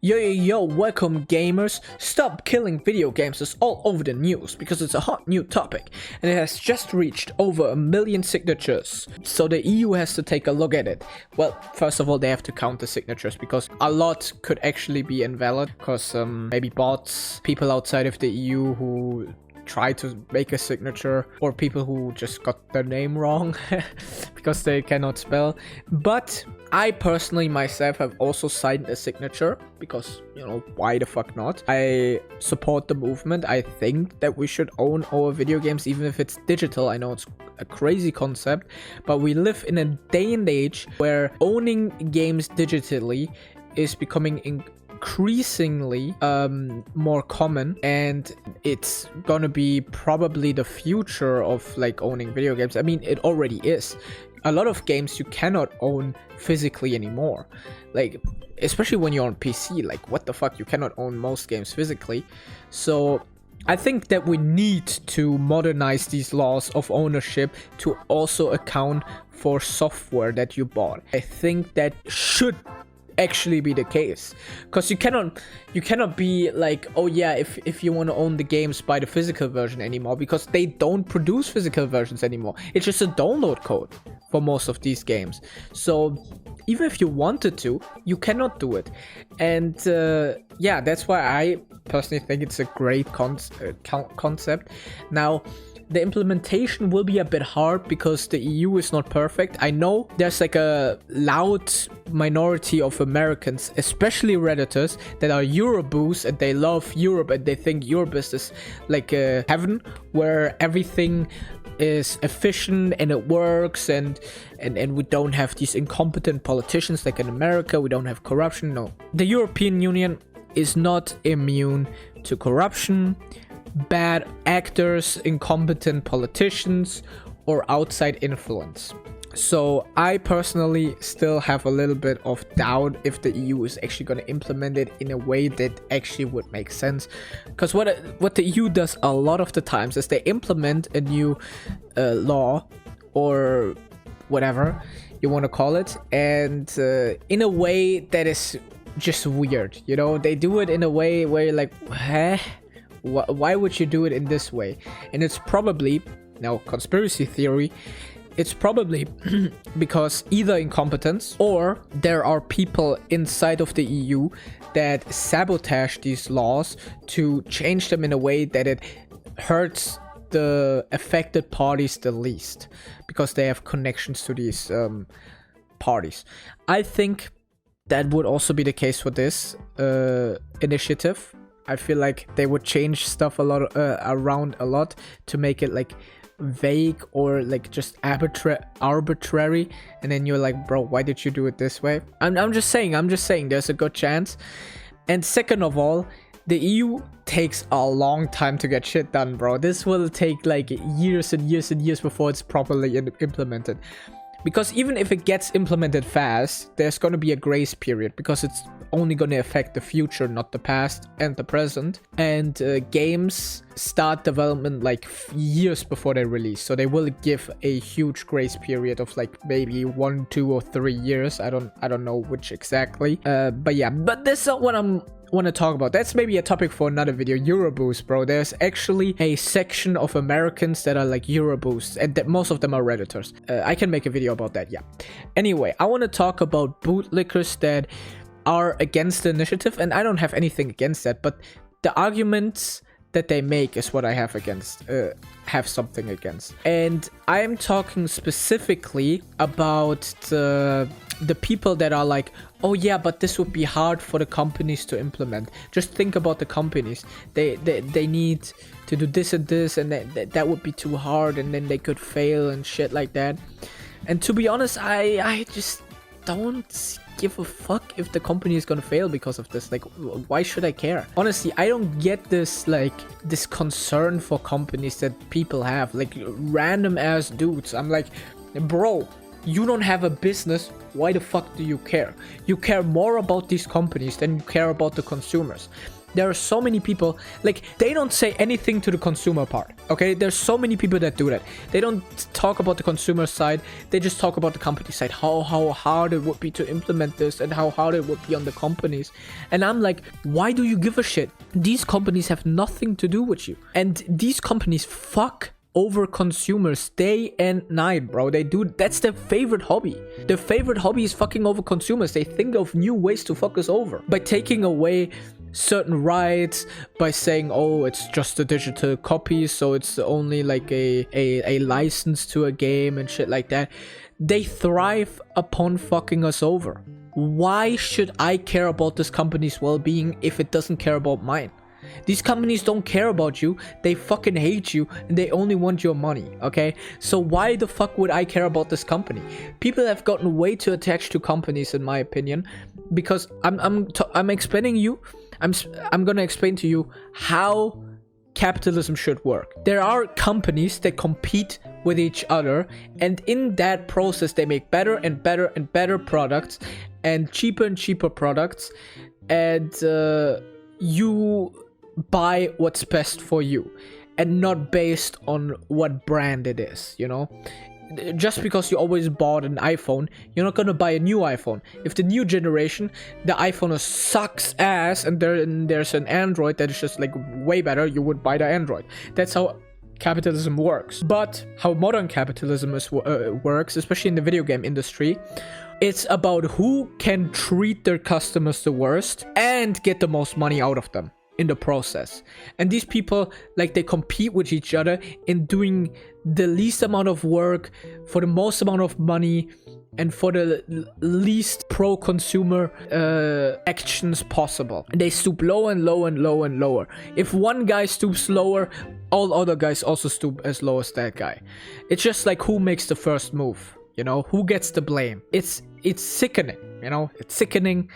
Yo, yo, yo, welcome gamers. Stop killing video games is all over the news because it's a hot new topic and it has just reached over 1 million signatures. So the EU has to take a look at it. Well, first of all, they have to count the signatures because a lot could actually be invalid because maybe bots, people outside of the EU who try to make a signature, or people who just got their name wrong because they cannot spell. But I personally myself have also signed a signature because, you know, why the fuck not? I support the movement. I think that we should own our video games even if it's digital. I know it's a crazy concept, but we live in a day and age where owning games digitally is becoming increasingly more common, and it's gonna be probably the future of like owning video games. I mean, it already is. A lot of games you cannot own physically anymore, like especially when you're on PC. Like, what the fuck, you cannot own most games physically. So I think that we need to modernize these laws of ownership to also account for software that you bought. I think that should actually be the case, because you cannot be like, oh yeah, if you want to own the games, buy the physical version anymore, because they don't produce physical versions anymore. It's just a download code for most of these games. So even if you wanted to, you cannot do it. And yeah, that's why I personally think it's a great concept. Now, the implementation will be a bit hard because the EU is not perfect. I know there's like a loud minority of Americans, especially Redditors, that are Euroboos and they love Europe and they think Europe is like a heaven where everything is efficient and it works, and we don't have these incompetent politicians like in America. We don't have corruption. No, the European Union is not immune to corruption, bad actors, incompetent politicians, or outside influence. So I personally still have a little bit of doubt if the EU is actually going to implement it in a way that actually would make sense. Because what the EU does a lot of the times is they implement a new law or whatever you want to call it, and in a way that is just weird. You know, they do it in a way where you're like, huh? Why would you do it in this way? And it's probably, now conspiracy theory, it's probably because either incompetence or there are people inside of the EU that sabotage these laws to change them in a way that it hurts the affected parties the least, because they have connections to these parties. I think that would also be the case for this initiative. I feel like they would change stuff a lot around a lot to make it like vague or like just arbitrary, and then you're like, bro, why did you do it this way? I'm just saying there's a good chance. And second of all, the EU takes a long time to get shit done, bro. This will take like years and years and years before it's properly implemented. Because even if it gets implemented fast, there's going to be a grace period, because it's only going to affect the future, not the past and the present. And games start development like years before they release, so they will give a huge grace period of like maybe 1, 2, or 3 years. I don't know which exactly. But yeah, but that's not what I'm want to talk about. That's maybe a topic for another video. Euroboos, bro. There's actually a section of Americans that are like Euroboos, and that most of them are Redditors. I can make a video about that, yeah. Anyway, I want to talk about bootlickers that are against the initiative, and I don't have anything against that, but the arguments that they make is what I have something against. And I'm talking specifically about the people that are like, oh yeah, but this would be hard for the companies to implement. Just think about the companies. They need to do this and this, and that would be too hard, and then they could fail and shit like that. And to be honest, I just don't give a fuck if the company is gonna fail because of this. Like, why should I care? Honestly, I don't get this, like, this concern for companies that people have, like random ass dudes. I'm like, bro, you don't have a business. Why the fuck do you care? You care more about these companies than you care about the consumers. There are so many people, like, they don't say anything to the consumer part, okay? There's so many people that do that. They don't talk about the consumer side. They just talk about the company side, how hard it would be to implement this and how hard it would be on the companies. And I'm like, why do you give a shit? These companies have nothing to do with you. And these companies fuck over consumers day and night, bro. They do. That's their favorite hobby. Their favorite hobby is fucking over consumers. They think of new ways to fuck us over by taking away certain rights, by saying, oh, it's just a digital copy, so it's only like a license to a game and shit like that. They thrive upon fucking us over. Why should I care about this company's well-being if it doesn't care about mine? These companies don't care about you. They fucking hate you and they only want your money, okay? So why the fuck would I care about this company? People have gotten way too attached to companies, in my opinion, because I'm explaining you. I'm gonna explain to you how capitalism should work. There are companies that compete with each other, and in that process they make better and better and better products and cheaper products, and you buy what's best for you and not based on what brand it is, you know? Just because you always bought an iPhone, you're not gonna buy a new iPhone. If the new generation, the iPhone sucks ass and there's an Android that is just like way better, you would buy the Android. That's how capitalism works. But how modern capitalism works, especially in the video game industry, it's about who can treat their customers the worst and get the most money out of them in the process. And these people, like, they compete with each other in doing the least amount of work for the most amount of money and for the least pro-consumer actions possible. And they stoop lower and lower and lower and lower. If one guy stoops lower, all other guys also stoop as low as that guy. It's just like who makes the first move, you know? Who gets the blame? It's sickening, you know? It's sickening.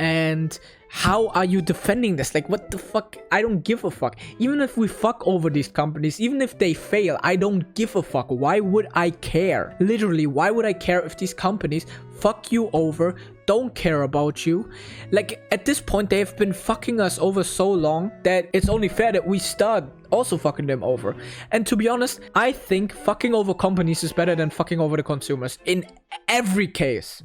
And how are you defending this? Like, what the fuck? I don't give a fuck. Even if we fuck over these companies, even if they fail, I don't give a fuck. Why would I care? Literally, why would I care if these companies fuck you over, don't care about you? Like, at this point, they have been fucking us over so long that it's only fair that we start also fucking them over. And to be honest, I think fucking over companies is better than fucking over the consumers in every case.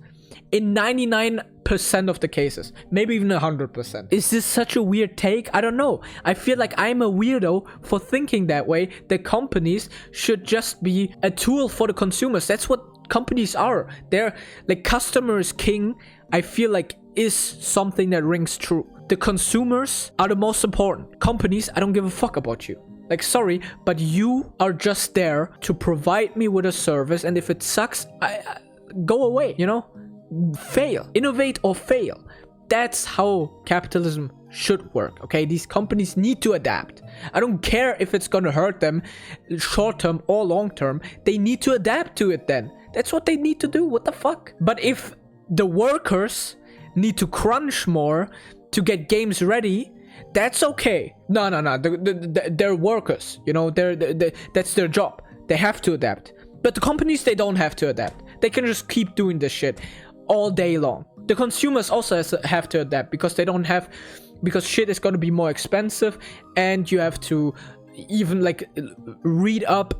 In 99% of the cases, maybe even 100%. Is this such a weird take? I don't know. I feel like I'm a weirdo for thinking that way, that companies should just be a tool for the consumers. That's what companies are. They're like, customer is king, I feel like is something that rings true. The consumers are the most important. Companies, I don't give a fuck about you. Like, sorry, but you are just there to provide me with a service, and if it sucks, I go away, you know? Fail, innovate or fail. That's how capitalism should work, okay? These companies need to adapt. I don't care if it's gonna hurt them short term or long term. They need to adapt to it then. That's what they need to do. What the fuck? But if the workers need to crunch more to get games ready, that's okay. No. They're workers, you know? That's their job. They have to adapt. But the companies, they don't have to adapt. They can just keep doing this shit all day long. The consumers also have to adapt because because shit is going to be more expensive, and you have to even like read up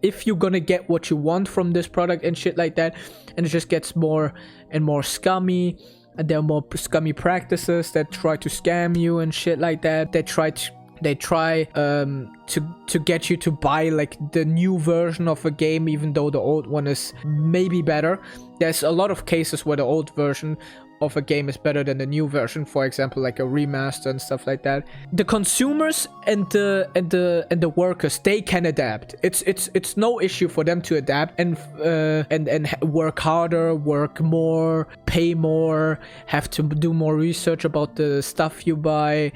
if you're gonna get what you want from this product and shit like that. And it just gets more and more scummy, and there are more scummy practices that try to scam you and shit like that. They try to get you to buy like the new version of a game, even though the old one is maybe better. There's a lot of cases where the old version of a game is better than the new version, for example, like a remaster and stuff like that. The consumers and the workers, they can adapt. It's no issue for them to adapt and work harder, work more, pay more, have to do more research about the stuff you buy,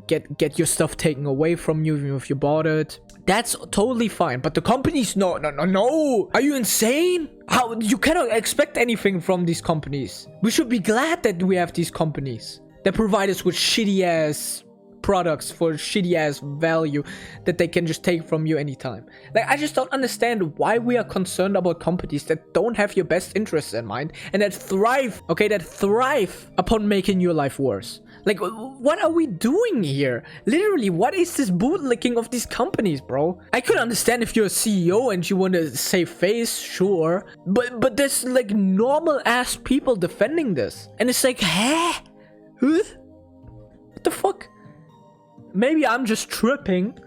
get your stuff taken away from you even if you bought it. That's totally fine. But the companies, no. Are you insane? How? You cannot expect anything from these companies. We should be glad that we have these companies that provide us with shitty ass products for shitty ass value that they can just take from you anytime. Like, I just don't understand why we are concerned about companies that don't have your best interests in mind and that thrive, okay, that thrive upon making your life worse. Like, what are we doing here? Literally, what is this bootlicking of these companies, bro? I could understand if you're a CEO and you want to save face, sure. But there's like normal ass people defending this. And it's like, huh? What the fuck? Maybe I'm just tripping,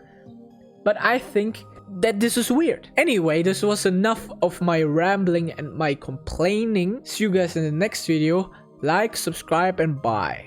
but I think that this is weird. Anyway, this was enough of my rambling and my complaining. See you guys in the next video. Like, subscribe, and bye.